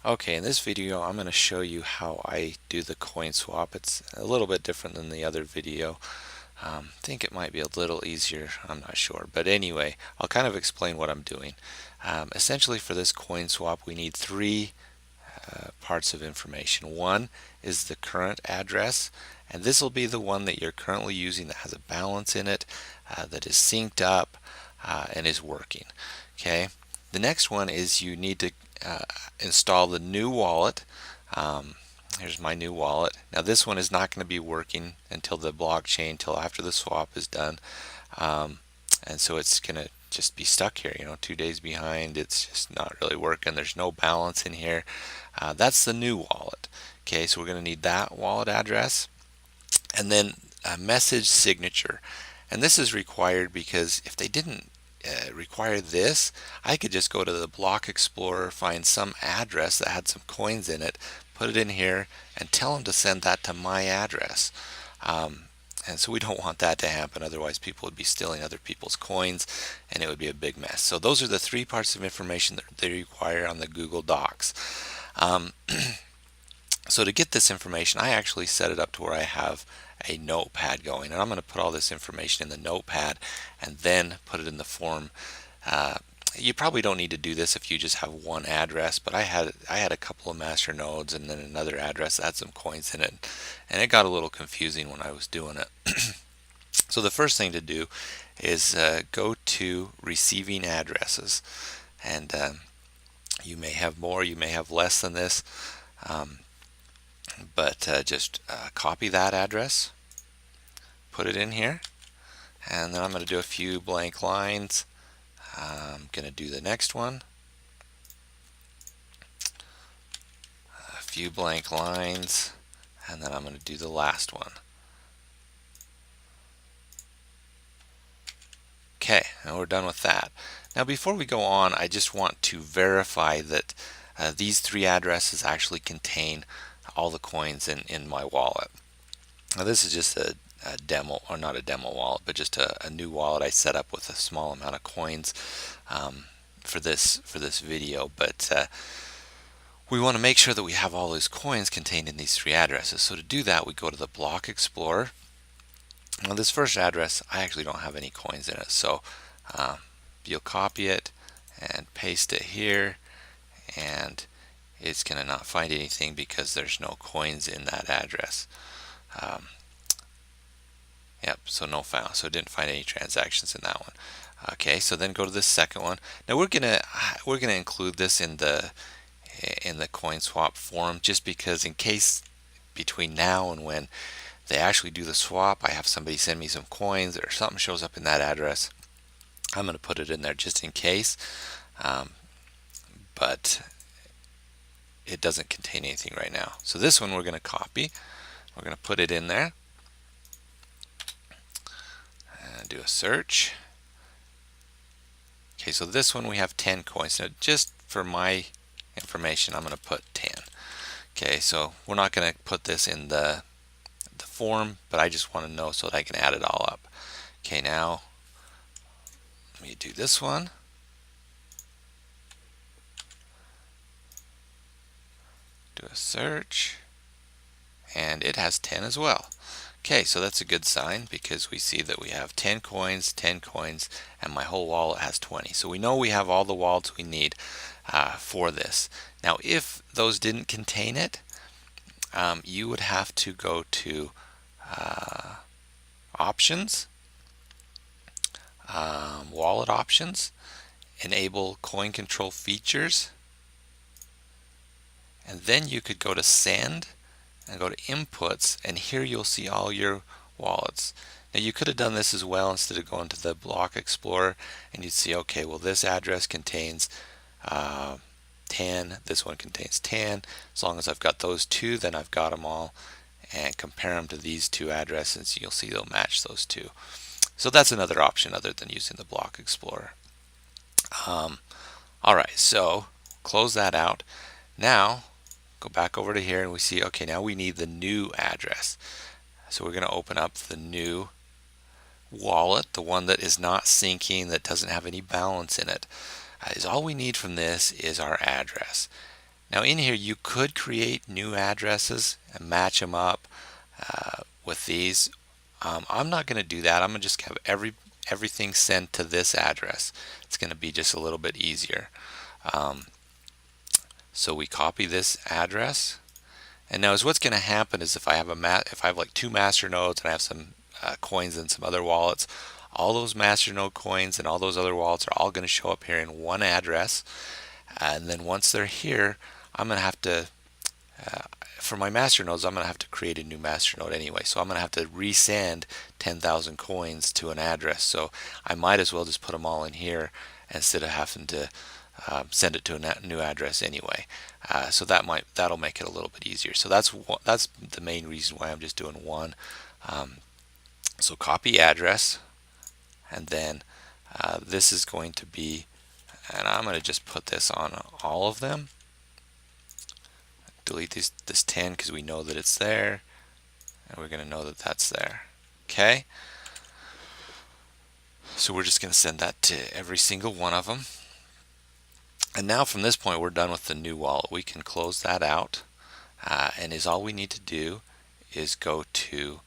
Okay, in this video I'm going to show you how I do the coin swap. It's a little bit different than the other video. I think it might be a little easier, I'm not sure. But anyway, I'll kind of explain what I'm doing. Essentially for this coin swap we need three parts of information. One is the current address, and this will be the one that you're currently using that has a balance in it, that is synced up and is working. Okay. The next one is you need to install the new wallet. Here's my new wallet. Now this one is not going to be working until the blockchain, until after the swap is done. And so it's going to just be stuck here, 2 days behind. It's just not really working. There's no balance in here. That's the new wallet. Okay, so we're going to need that wallet address and then a message signature. And this is required because if they didn't require this, I could just go to the Block Explorer, find some address that had some coins in it, put it in here, and tell them to send that to my address. And so we don't want that to happen. Otherwise, people would be stealing other people's coins, and it would be a big mess. So those are the three parts of information that they require on the Google Docs. So to get this information, I actually set it up to where I have a notepad going, and I'm going to put all this information in the notepad and then put it in the form. You probably don't need to do this if you just have one address, but I had a couple of master nodes and then another address that had some coins in it, and it got a little confusing when I was doing it. So the first thing to do is go to receiving addresses, and you may have more, you may have less than this. But just copy that address, put it in here, and then I'm going to do a few blank lines. I'm going to do the next one, a few blank lines, and then I'm going to do the last one. Okay, and we're done with that. Now before we go on, I just want to verify that these three addresses actually contain all the coins in my wallet. Now this is just a demo, or not a demo wallet, but just a new wallet I set up with a small amount of coins for this video. But we want to make sure that we have all those coins contained in these three addresses. So to do that, we go to the Block Explorer. Now this first address, I actually don't have any coins in it, so you'll copy it and paste it here, and it's going to not find anything because there's no coins in that address. Yep, so no found. So it didn't find any transactions in that one. Okay, so then go to the second one. Now we're gonna include this in the coin swap form, just because in case between now and when they actually do the swap, I have somebody send me some coins or something shows up in that address. I'm going to put it in there just in case, but it doesn't contain anything right now. So this one we're going to copy. We're going to put it in there and do a search. Okay, so this one we have 10 coins. Now just for my information, I'm going to put 10. Okay, so we're not going to put this in the form, but I just want to know so that I can add it all up. Okay, now let me do this one. Do a search, and it has 10 as well. Okay, so that's a good sign because we see that we have 10 coins, and my whole wallet has 20. So we know we have all the wallets we need for this. Now, if those didn't contain it, you would have to go to options, wallet options, enable coin control features, and then you could go to send and go to inputs, and here you'll see all your wallets. Now you could have done this as well instead of going to the Block Explorer, and you'd see, okay, well this address contains 10, this one contains 10. As long as I've got those two, then I've got them all, and compare them to these two addresses, you'll see they'll match those two. So that's another option other than using the Block Explorer. Alright, so close that out. Now go back over to here and we see, okay, now we need the new address. So we're going to open up the new wallet, the one that is not syncing, that doesn't have any balance in it. Is all we need from this is our address. Now in here you could create new addresses and match them up with these. I'm not going to do that. I'm going to just have everything sent to this address. It's going to be just a little bit easier. So we copy this address, and now what's going to happen is if I have like two master nodes and I have some coins in some other wallets, all those master node coins and all those other wallets are all going to show up here in one address. And then once they're here, I'm going to have to for my master nodes, I'm going to have to create a new master node anyway. So I'm going to have to resend 10,000 coins to an address. So I might as well just put them all in here instead of having to send it to a new address anyway. So that'll make it a little bit easier. So that's the main reason why I'm just doing one. So copy address, and then this is going to be, and I'm going to just put this on all of them. Delete this 10 because we know that it's there, and we're going to know that that's there. Okay, so we're just going to send that to every single one of them. And now from this point we're done with the new wallet. We can close that out, and all we need to do is go to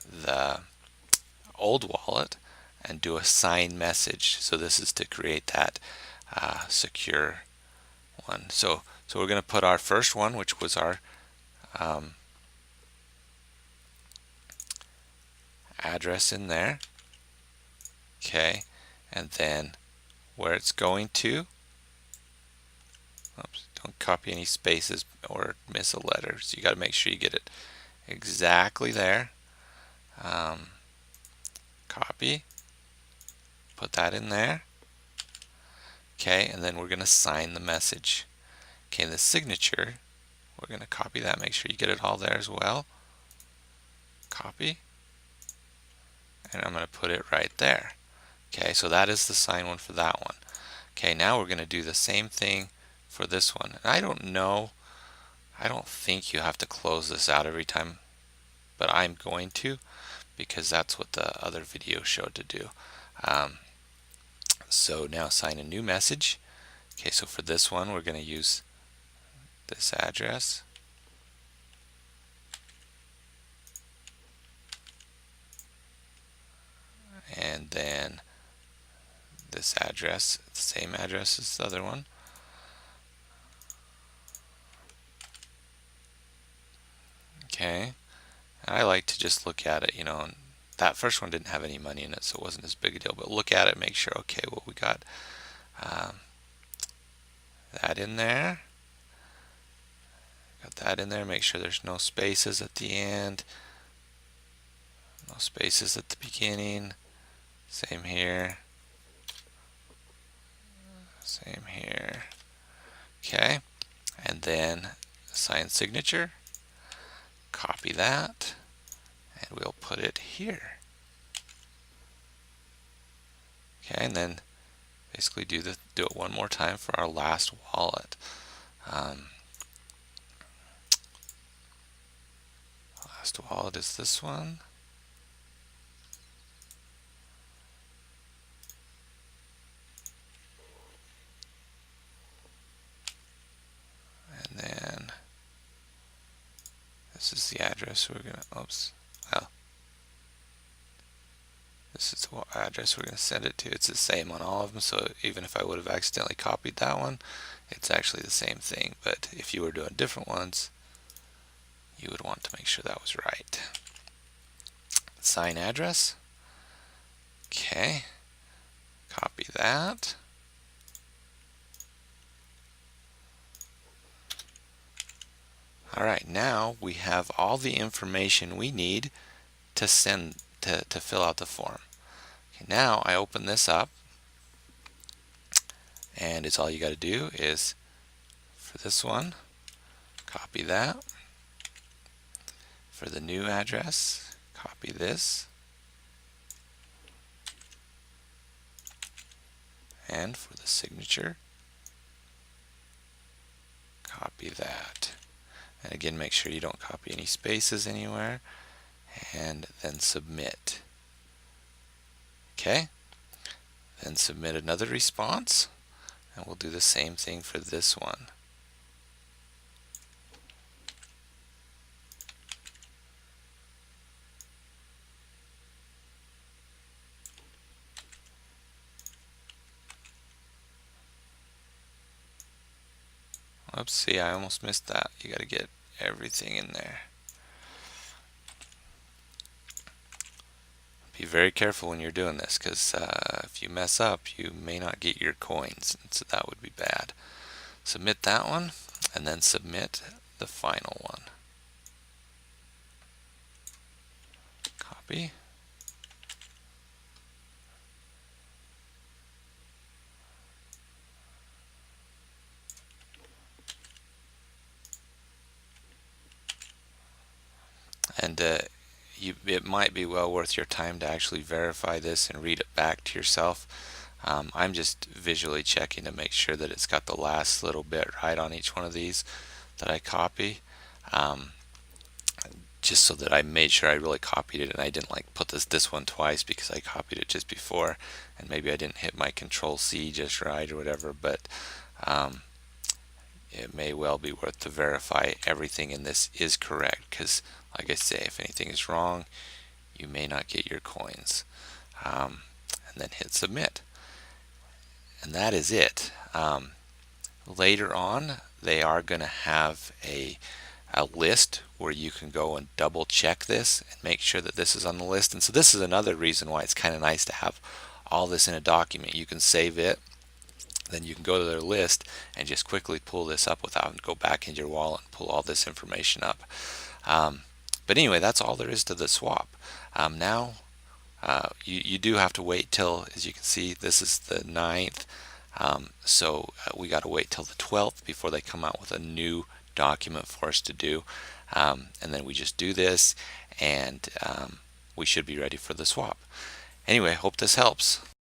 the old wallet and do a sign message. So this is to create that secure one. So we're going to put our first one, which was our address in there. Okay, and then where it's going to, oops, don't copy any spaces or miss a letter. So you got to make sure you get it exactly there. Copy, put that in there. Okay, and then we're going to sign the message. Okay, the signature, we're going to copy that, make sure you get it all there as well. Copy, and I'm going to put it right there. Okay, so that is the sign one for that one. Okay, now we're going to do the same thing for this one. And I don't think you have to close this out every time, but I'm going to, because that's what the other video showed to do. So now sign a new message. Okay, so for this one we're going to use this address. And then this address, the same address as the other one. Okay, and I like to just look at it, and that first one didn't have any money in it, so it wasn't as big a deal, but look at it, make sure, okay, well, we got that in there. Got that in there, make sure there's no spaces at the end, no spaces at the beginning. Same here. Same here. Okay, and then sign signature. Copy that, and we'll put it here. Okay, and then basically do it one more time for our last wallet. Last wallet is this one. And then this is the address we're going to, oops, well, this is the address we're going to send it to. It's the same on all of them, so even if I would have accidentally copied that one, it's actually the same thing. But if you were doing different ones, you would want to make sure that was right. Sign address. Okay, copy that. Alright, now we have all the information we need to send to fill out the form. Okay, now I open this up, and it's all you got to do is for this one, copy that. For the new address, copy this. And for the signature, copy that. And again, make sure you don't copy any spaces anywhere, and then submit. Okay, then submit another response, and we'll do the same thing for this one. Oops, see, I almost missed that. You got to get everything in there. Be very careful when you're doing this, because if you mess up, you may not get your coins, and so that would be bad. Submit that one, and then submit the final one. Copy. And it might be well worth your time to actually verify this and read it back to yourself. I'm just visually checking to make sure that it's got the last little bit right on each one of these that I copy, just so that I made sure I really copied it and I didn't like put this one twice because I copied it just before and maybe I didn't hit my Control C just right or whatever. But it may well be worth to verify everything in this is correct, because like I say, if anything is wrong, you may not get your coins. And then hit submit, and that is it. Later on, they are going to have a list where you can go and double check this and make sure that this is on the list. And so this is another reason why it's kind of nice to have all this in a document. You can save it, then you can go to their list and just quickly pull this up without having to go back into your wallet and pull all this information up. But anyway, that's all there is to the swap. Now you do have to wait till, as you can see, this is the 9th. So we got to wait till the 12th before they come out with a new document for us to do. And then we just do this, and we should be ready for the swap. Anyway, hope this helps.